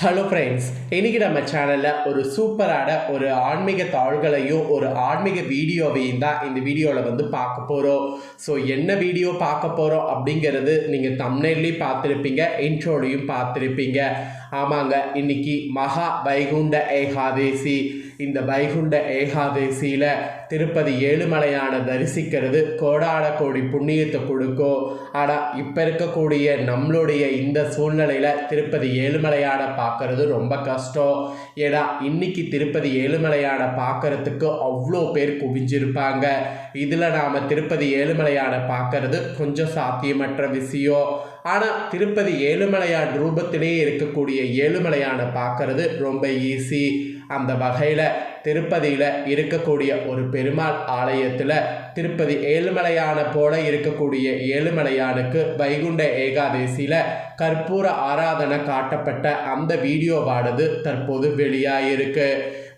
Hello friends, இன்றைக்கி நம்ம சேனலில் ஒரு சூப்பரான ஒரு ஆன்மீக தாள்களையும் ஒரு ஆன்மீக வீடியோவையும் தான் இந்த வீடியோவில் பார்க்க போகிறோம். ஸோ என்ன வீடியோ பார்க்க போகிறோம் அப்படிங்கிறது நீங்கள் தம்ப்நெயிலையும் பார்த்துருப்பீங்க, இன்ட்ரோலையும் பார்த்துருப்பீங்க. ஆமாங்க, இன்னைக்கு மகா வைகுண்ட ஏகாதேசி. இந்த வைகுண்ட ஏகாதேசியில் திருப்பதி ஏழுமலையான தரிசிக்கிறது கோடான கோடி புண்ணியத்தை கொடுக்கும். ஆனால் இப்போ இருக்கக்கூடிய நம்மளுடைய இந்த சூழ்நிலையில் திருப்பதி ஏழுமலையான பார்க்கறது ரொம்ப கஷ்டம். ஏன்னா இன்னைக்கு திருப்பதி ஏழுமலையான பார்க்கறதுக்கு அவ்வளோ பேர் குவிஞ்சிருப்பாங்க. இதில் நாம் திருப்பதி ஏழுமலையான பார்க்கறது கொஞ்சம் சாத்தியமற்ற விஷயம். ஆனால் திருப்பதி ஏழுமலையான் ரூபத்திலே இருக்கக்கூடிய ஏழுமலையான பார்க்கறது ரொம்ப ஈஸி. அந்த வகையில் திருப்பதியில் இருக்கக்கூடிய ஒரு பெருமாள் ஆலயத்தில் திருப்பதி ஏழுமலையான போல இருக்கக்கூடிய ஏழுமலையானுக்கு வைகுண்ட ஏகாதேசியில் கற்பூர ஆராதனை காட்டப்பட்ட அந்த வீடியோவானது தற்போது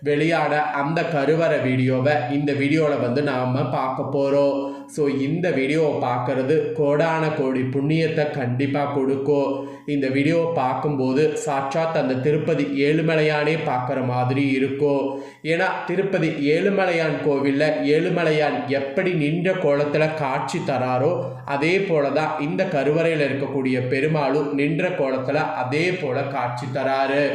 வெளியான அந்த கருவறை வீடியோவை இந்த வீடியோவில் நாம் பார்க்க போகிறோம். ஸோ இந்த வீடியோவை பார்க்குறது கோடான கோடி புண்ணியத்தை கண்டிப்பாக கொடுக்கும். இந்த வீடியோவை பார்க்கும்போது சாட்சாத் அந்த திருப்பதி ஏழுமலையானே பார்க்குற மாதிரி இருக்கும். ஏன்னா திருப்பதி ஏழுமலையான் கோவிலில் ஏழுமலையான் எப்படி நின்ற கோலத்தில் காட்சி தராரோ அதே போல தான் இந்த கருவறையில் இருக்கக்கூடிய பெருமாளும் நின்ற கோலத்தில் அதே போல காட்சி தராரு.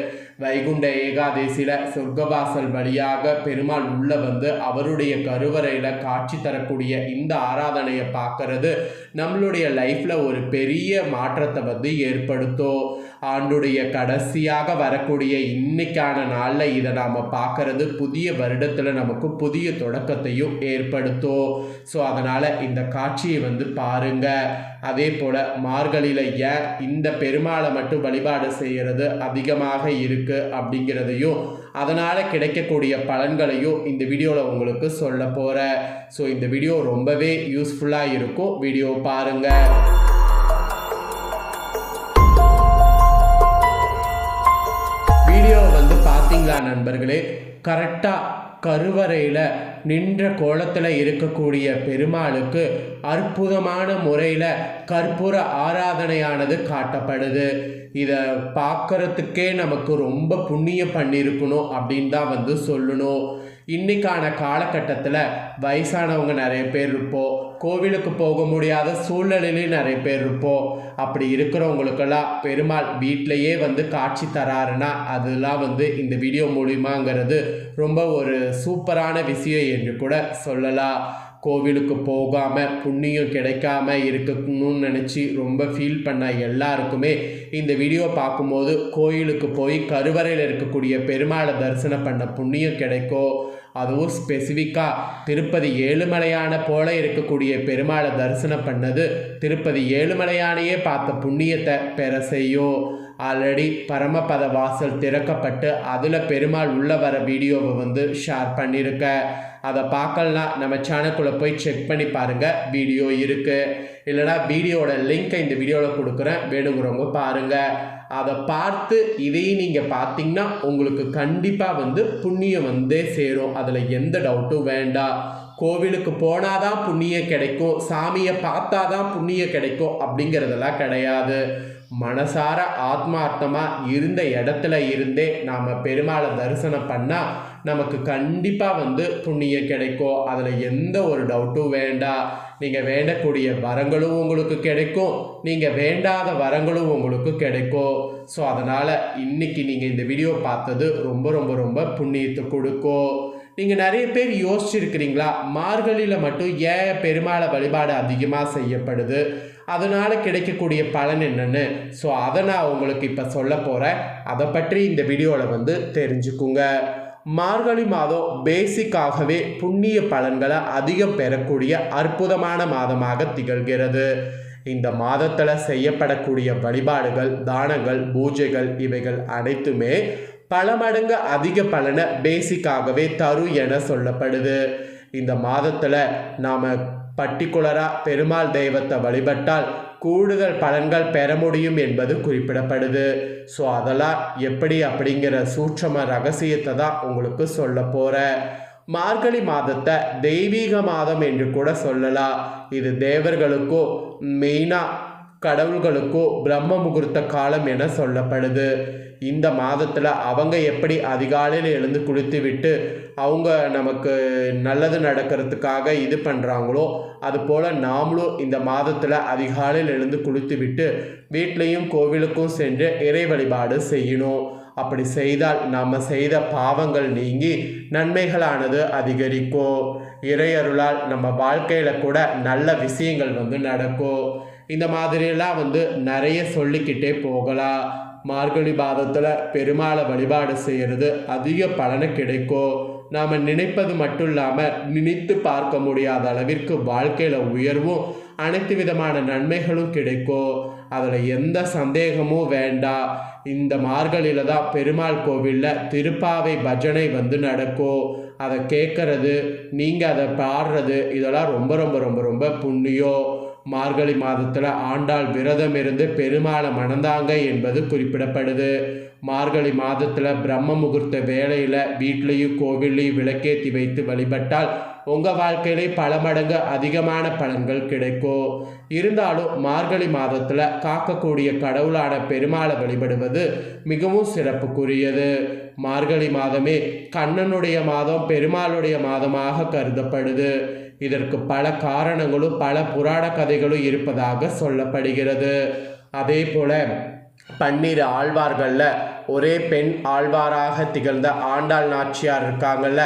வைகுண்ட ஏகாதேசியில் சொர்க்கவாசல் வழியாக பெருமாள் உள்ள அவருடைய கருவறையில் காட்சி தரக்கூடிய இந்த ஆராதனையை பார்க்கறது நம்மளுடைய லைஃப்பில் ஒரு பெரிய மாற்றத்தை ஏற்படுத்தும். ஆண்டுடைய கடைசியாக வரக்கூடிய இன்னைக்கான நாளில் இதை நாம் பார்க்கறது புதிய வருடத்தில் நமக்கு புதிய தொடக்கத்தையும் ஏற்படுத்தும். ஸோ அதனால் இந்த காட்சியை பாருங்கள். அதே போல் மார்கழியில் ஏன் இந்த பெருமாளை மட்டும் வழிபாடு செய்கிறது அதிகமாக இருக்குது அப்படிங்கிறதையும் அதனால் கிடைக்கக்கூடிய பலன்களையும் இந்த வீடியோவில் உங்களுக்கு சொல்ல போகிறேன். ஸோ இந்த வீடியோ ரொம்பவே யூஸ்ஃபுல்லாக இருக்கும். வீடியோ பாருங்கள். வீடியோ பார்த்தீங்களா நண்பர்களே, கரெக்டாக கருவறையில் நின்ற கோலத்தில் இருக்கக்கூடிய பெருமாளுக்கு அற்புதமான முறையில் கற்பூர ஆராதனையானது காட்டப்படுது. இதை பார்க்கறதுக்கே நமக்கு ரொம்ப புண்ணியம் பண்ணியிருக்கணும் அப்படின்னு தான் சொல்லணும். இன்றைக்கான காலகட்டத்தில் வயசானவங்க நிறைய பேர் இருப்போம், கோவிலுக்கு போக முடியாத சூழ்நிலையிலையும் நிறைய பேர் இருப்போம். அப்படி இருக்கிறவங்களுக்கெல்லாம் பெருமாள் வீட்டிலையே காட்சி தராருன்னா அதெல்லாம் இந்த வீடியோ மூலியமாங்கிறது ரொம்ப ஒரு சூப்பரான விஷயம் என்று கூட சொல்லலாம். கோவிலுக்கு போகாமல் புண்ணியம் கிடைக்காம இருக்கணும்னு நினச்சி ரொம்ப ஃபீல் பண்ண எல்லாருக்குமே இந்த வீடியோ பார்க்கும்போது கோயிலுக்கு போய் கருவறையில் இருக்கக்கூடிய பெருமாளை தரிசனம் பண்ண புண்ணியம் கிடைக்கும். அதுவும் ஸ்பெசிஃபிக்காக திருப்பதி ஏழுமலையான போல இருக்கக்கூடிய பெருமாளை தரிசனம் பண்ணது திருப்பதி ஏழுமலையானையே பார்த்த புண்ணியத்தை பெற செய்யும். ஆல்ரெடி பரமபத வாசல் திறக்கப்பட்டு அதில் பெருமாள் உள்ள வர வீடியோவை ஷேர் பண்ணியிருக்கேன். அதை பார்க்கலனா நம்ம சேனலுக்குள்ளே போய் செக் பண்ணி பாருங்கள், வீடியோ இருக்குது. இல்லைனா வீடியோட லிங்க்கை இந்த வீடியோவில் கொடுக்குறேன், வேணுங்கிறவங்க பாருங்கள். அதை பார்த்து இதையும் நீங்கள் பார்த்தீங்கன்னா உங்களுக்கு கண்டிப்பாக புண்ணியம் சேரும். அதில் எந்த டவுட்டும் வேண்டாம். கோவிலுக்கு போனாதான் புண்ணியம் கிடைக்கும், சாமியை பார்த்தாதான் புண்ணியம் கிடைக்கும் அப்படிங்கிறதெல்லாம் கிடையாது. மனசார ஆத்மார்த்தமாக இருந்த இடத்துல இருந்தே நாம் பெருமாளை தரிசனம் பண்ணால் நமக்கு கண்டிப்பாக புண்ணியம் கிடைக்கும். அதில் எந்த ஒரு டவுட்டும் வேண்டாம். நீங்கள் வேண்டக்கூடிய வரங்களும் உங்களுக்கு கிடைக்கும், நீங்கள் வேண்டாத வரங்களும் உங்களுக்கு கிடைக்கும். ஸோ அதனால் இன்றைக்கி நீங்கள் இந்த வீடியோ பார்த்தது ரொம்ப ரொம்ப ரொம்ப புண்ணியத்தை கொடுக்கும். நீங்கள் நிறைய பேர் யோசிச்சிருக்கிறீங்களா, மார்கழியில் மட்டும் ஏன் பெருமாளை வழிபாடு அதிகமாக செய்யப்படுது, அதனால் கிடைக்கக்கூடிய பலன் என்னென்னு? ஸோ அதை நான் உங்களுக்கு இப்போ சொல்ல போகிறேன். அதை பற்றி இந்த வீடியோவில் தெரிஞ்சுக்குங்க. மார்கழி மாதம் பேசிக்காகவே புண்ணிய பலன்களை அதிகம் பெறக்கூடிய அற்புதமான மாதமாக திகழ்கிறது. இந்த மாதத்தில் செய்யப்படக்கூடிய வழிபாடுகள், தானங்கள், பூஜைகள் இவைகள் அனைத்துமே பல மடங்கு அதிக பலனை பேசிக்காகவே தரும் என சொல்லப்படுது. இந்த மாதத்தில் நாம் பர்டிகுலராக பெருமாள் தெய்வத்தை வழிபட்டால் கூடுதல் பலன்கள் பெற முடியும் என்பது குறிப்பிடப்படுது. ஸோ அதெல்லாம் எப்படி அப்படிங்கிற சூட்சம ரகசியத்தை தான் உங்களுக்கு சொல்ல போகிறேன். மார்கழி மாதத்தை தெய்வீக மாதம் என்று கூட சொல்லலாம். இது தேவர்களுக்கும் மெயினாக கடவுள்களுக்கோ பிரம்ம முகூர்த்த காலம் என சொல்லப்படுது. இந்த மாதத்தில் அவங்க எப்படி அதிகாலையில் எழுந்து குளித்து விட்டு அவங்க நமக்கு நல்லது நடக்கிறதுக்காக இது பண்ணுறாங்களோ அதுபோல் நாமளும் இந்த மாதத்தில் அதிகாலையில் எழுந்து குளித்து விட்டு வீட்லேயும் கோவிலுக்கும் சென்று இறை வழிபாடு செய்யணும். அப்படி செய்தால் நாம் செய்த பாவங்கள் நீங்கி நன்மைகளானது அதிகரிக்கும். இறையருளால் நம்ம வாழ்க்கையில் கூட நல்ல விஷயங்கள் நடக்கும். இந்த மாதிரியெல்லாம் நிறைய சொல்லிக்கிட்டே போகலாம். மார்கழி மாதத்தில் பெருமாளை வழிபாடு செய்கிறது அதிக பலனை கிடைக்கும். நாம் நினைப்பது மட்டும் இல்லாமல் நினைத்து பார்க்க முடியாத அளவிற்கு வாழ்க்கையில் உயர்வும் அனைத்து விதமான நன்மைகளும் கிடைக்கும். அதில் எந்த சந்தேகமும் வேண்டாம். இந்த மார்கழியில் தான் பெருமாள் கோவிலில் திருப்பாவை பஜனை நடக்கும். அதை கேட்கறது, நீங்கள் அதை பாடுறது, இதெல்லாம் ரொம்ப ரொம்ப ரொம்ப ரொம்ப புண்ணியம். மார்கழி மாதத்தில் ஆண்டாள் விரதம் இருந்து பெருமாளை மணந்தாங்க என்பது குறிப்பிடப்படுது. மார்கழி மாதத்தில் பிரம்ம முகூர்த்த வேளையில் வீட்லேயும் கோவில்லையும் விளக்கேற்றி வைத்து வழிபட்டால் உங்கள் வாழ்க்கையிலே பல மடங்கு அதிகமான பலன்கள் கிடைக்கும். இருந்தாலும் மார்கழி மாதத்தில் காக்கக்கூடிய கடவுளான பெருமாளை வழிபடுவது மிகவும் சிறப்புக்குரியது. மார்கழி மாதமே கண்ணனுடைய மாதம், பெருமாளுடைய மாதமாக கருதப்படுது. இதற்கு பல காரணங்களும் பல புராண கதைகளும் இருப்பதாக சொல்லப்படுகிறது. அதே போல 12 ஆழ்வார்களில் ஒரே பெண் ஆழ்வாராக திகழ்ந்த ஆண்டாள் நாச்சியார் இருக்காங்கல்ல,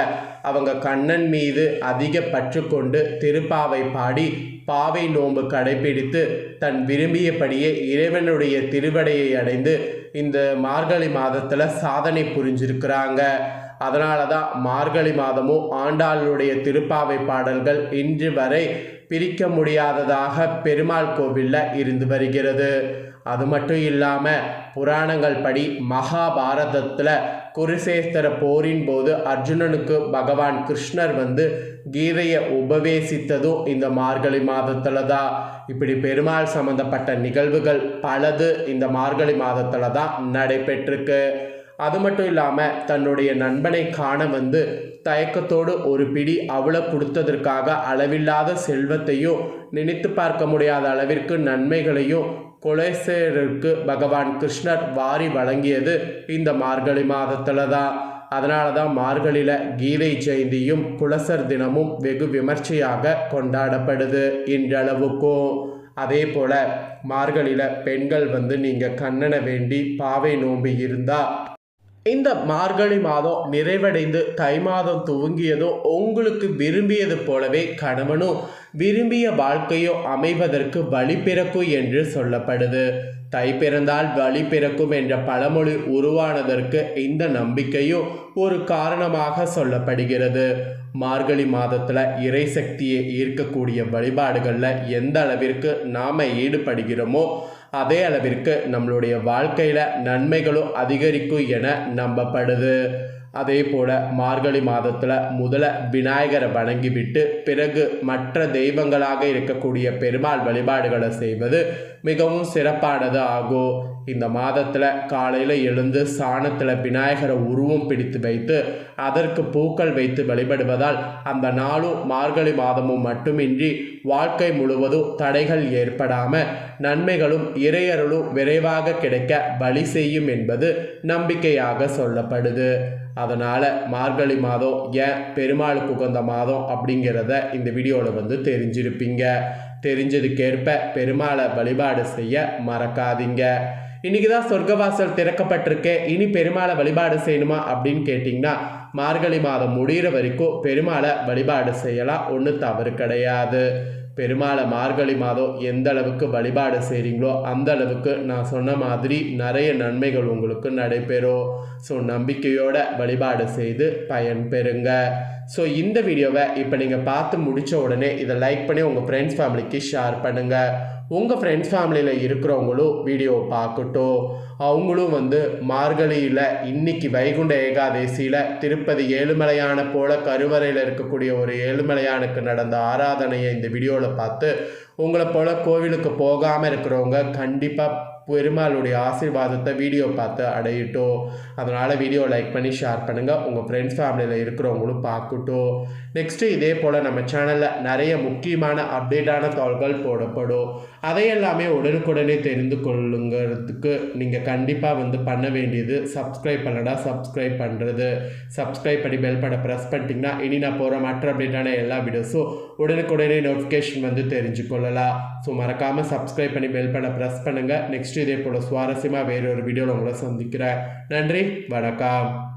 அவங்க கண்ணன் மீது அதிக பற்று கொண்டு திருப்பாவை பாடி பாவை நோன்பு கடைபிடித்து தன் விரும்பியபடியே இறைவனுடைய திருவடையை அடைந்து இந்த மார்கழி மாதத்தில் சாதனை புரிஞ்சிருக்கிறாங்க. அதனால தான் மார்கழி மாதமும் ஆண்டாளுடைய திருப்பாவை பாடல்கள் இன்று வரை பிரிக்க முடியாததாக பெருமாள் கோவிலில் இருந்து வருகிறது. அது மட்டும் இல்லாமல் புராணங்கள் படி மகாபாரதத்தில் குருசேஸ்திர போரின் போது அர்ஜுனனுக்கு பகவான் கிருஷ்ணர் கீதையை உபதேசித்ததும் இந்த மார்கழி மாதத்தில் தான். இப்படி பெருமாள் சம்பந்தப்பட்ட நிகழ்வுகள் பலது இந்த மார்கழி மாதத்தில் தான் நடைபெற்றிருக்கு. அது மட்டும் இல்லாமல் தன்னுடைய நண்பனை காண தயக்கத்தோடு ஒரு பிடி அவளை கொடுத்ததற்காக அளவில்லாத செல்வத்தையும் நினைத்து பார்க்க முடியாத அளவிற்கு நன்மைகளையும் குலேசருக்கு பகவான் கிருஷ்ணர் வாரி வழங்கியது இந்த மார்கழி மாதத்தில் தான். அதனால தான் மார்கழியில் கீதை ஜெயந்தியும் புலசர் தினமும் வெகு விமர்சையாக கொண்டாடப்படுது இன்றளவுக்கும். அதே போல் மார்கழியில் பெண்கள் நீங்கள் கண்ணனை வேண்டி பாவை நோம்பி இருந்தால் இந்த மார்கழி மாதம் நிறைவடைந்து தை மாதம் துவங்கியதும் உங்களுக்கு விரும்பியது போலவே கணவனும் விரும்பிய வாழ்க்கையோ அமைவதற்கு வழி பிறக்கும் என்று சொல்லப்படுது. தை பிறந்தால் வழி பிறக்கும் என்ற பழமொழி உருவானதற்கு இந்த நம்பிக்கையும் ஒரு காரணமாக சொல்லப்படுகிறது. மார்கழி மாதத்தில் இறை சக்தியை ஈர்க்கக்கூடிய வழிபாடுகளில் எந்த அளவிற்கு நாம் ஈடுபடுகிறோமோ அதே அளவிற்கு நம்மளுடைய வாழ்க்கையில் நன்மைகளும் அதிகரிக்கும் என நம்பப்படுது. அதே போல் மார்கழி மாதத்தில் முதல்ல விநாயகரை வணங்கிவிட்டு பிறகு மற்ற தெய்வங்களாக இருக்கக்கூடிய பெருமாள் வழிபாடுகளை செய்வது மிகவும் சிறப்பானது ஆகும். இந்த மாதத்தில் காலையில் எழுந்து சாணத்தில் விநாயகரை உருவம் பிடித்து வைத்து அதற்கு பூக்கள் வைத்து வழிபடுவதால் அந்த நாளும் மார்கழி மாதமும் மட்டுமின்றி வாழ்க்கை முழுவதும் தடைகள் ஏற்படாமல் நன்மைகளும் இறையருளும் விரைவாக கிடைக்க வழி செய்யும் என்பது நம்பிக்கையாக சொல்லப்படுது. அதனால் மார்கழி மாதம் ஏன் பெருமாளுக்கு உகந்த மாதம் அப்படிங்கிறத இந்த வீடியோவில் தெரிஞ்சிருப்பீங்க. தெரிஞ்சதுக்கேற்ப பெருமாளை வழிபாடு செய்ய மறக்காதீங்க. இன்றைக்கி தான் சொர்க்கவாசல் திறக்கப்பட்டிருக்கே, இனி பெருமாளை வழிபாடு செய்யணுமா அப்படின்னு கேட்டிங்கன்னா மார்கழி மாதம் முடிகிற வரைக்கும் பெருமாளை வழிபாடு செய்யலாம், ஒன்றும் தவறு கிடையாது. பெருமாளை மார்கழி மாதம் எந்த அளவுக்கு வழிபாடு செய்கிறீங்களோ அந்த அளவுக்கு நான் சொன்ன மாதிரி நிறைய நன்மைகள் உங்களுக்கு நடைபெறும். ஸோ நம்பிக்கையோட வழிபாடு செய்து பயன் பெறுங்க. ஸோ இந்த வீடியோவை இப்போ நீங்கள் பார்த்து முடித்த உடனே இதை லைக் பண்ணி உங்கள் ஃப்ரெண்ட்ஸ் ஃபேமிலிக்கு ஷேர் பண்ணுங்கள். உங்கள் ஃப்ரெண்ட்ஸ் ஃபேமிலியில் இருக்கிறவங்களும் வீடியோவை பார்க்கட்டும். அவங்களும் மார்கழியில் இன்னைக்கு வைகுண்ட ஏகாதேசியில் திருப்பதி ஏழுமலையான போல கருவறையில் இருக்கக்கூடிய ஒரு ஏழுமலையானுக்கு நடந்த ஆராதனையை இந்த வீடியோவில் பார்த்து உங்களை போல் கோவிலுக்கு போகாமல் இருக்கிறவங்க கண்டிப்பாக பெருமாளுடைய ஆசீர்வாதத்தை வீடியோ பார்த்து அடையட்டும். அதனால் வீடியோ லைக் பண்ணி ஷேர் பண்ணுங்கள், உங்கள் ஃப்ரெண்ட்ஸ் ஃபேமிலியில் இருக்கிறவங்களும் பார்க்கட்டும். நெக்ஸ்ட்டு இதே போல் நம்ம சேனலில் நிறைய முக்கியமான அப்டேட்டான தகவல்கள் போடப்படும். அதையெல்லாமே உடனுக்குடனே தெரிந்து கொள்ளுங்கிறதுக்கு நீங்கள் கண்டிப்பாக பண்ண வேண்டியது சப்ஸ்கிரைப் பண்ணடா சப்ஸ்கிரைப் பண்ணுறது. சப்ஸ்கிரைப் பண்ணி பெல் பட்டனை ப்ரெஸ் பண்ணிட்டீங்கன்னா இனி நான் போகிற மற்ற அப்டேட்டான எல்லா வீடியோஸும் உடனுக்குடனே நோட்டிஃபிகேஷன் தெரிஞ்சுக்கொள்ளலாம். ஸோ மறக்காமல் சப்ஸ்கிரைப் பண்ணி பெல் பட்டனை ப்ரெஸ் பண்ணுங்கள். நெக்ஸ்ட் இதே போல் சுவாரஸ்யமாக வேறொரு வீடியோவில் உங்களை சந்திக்கிறேன். நன்றி, வணக்கம்.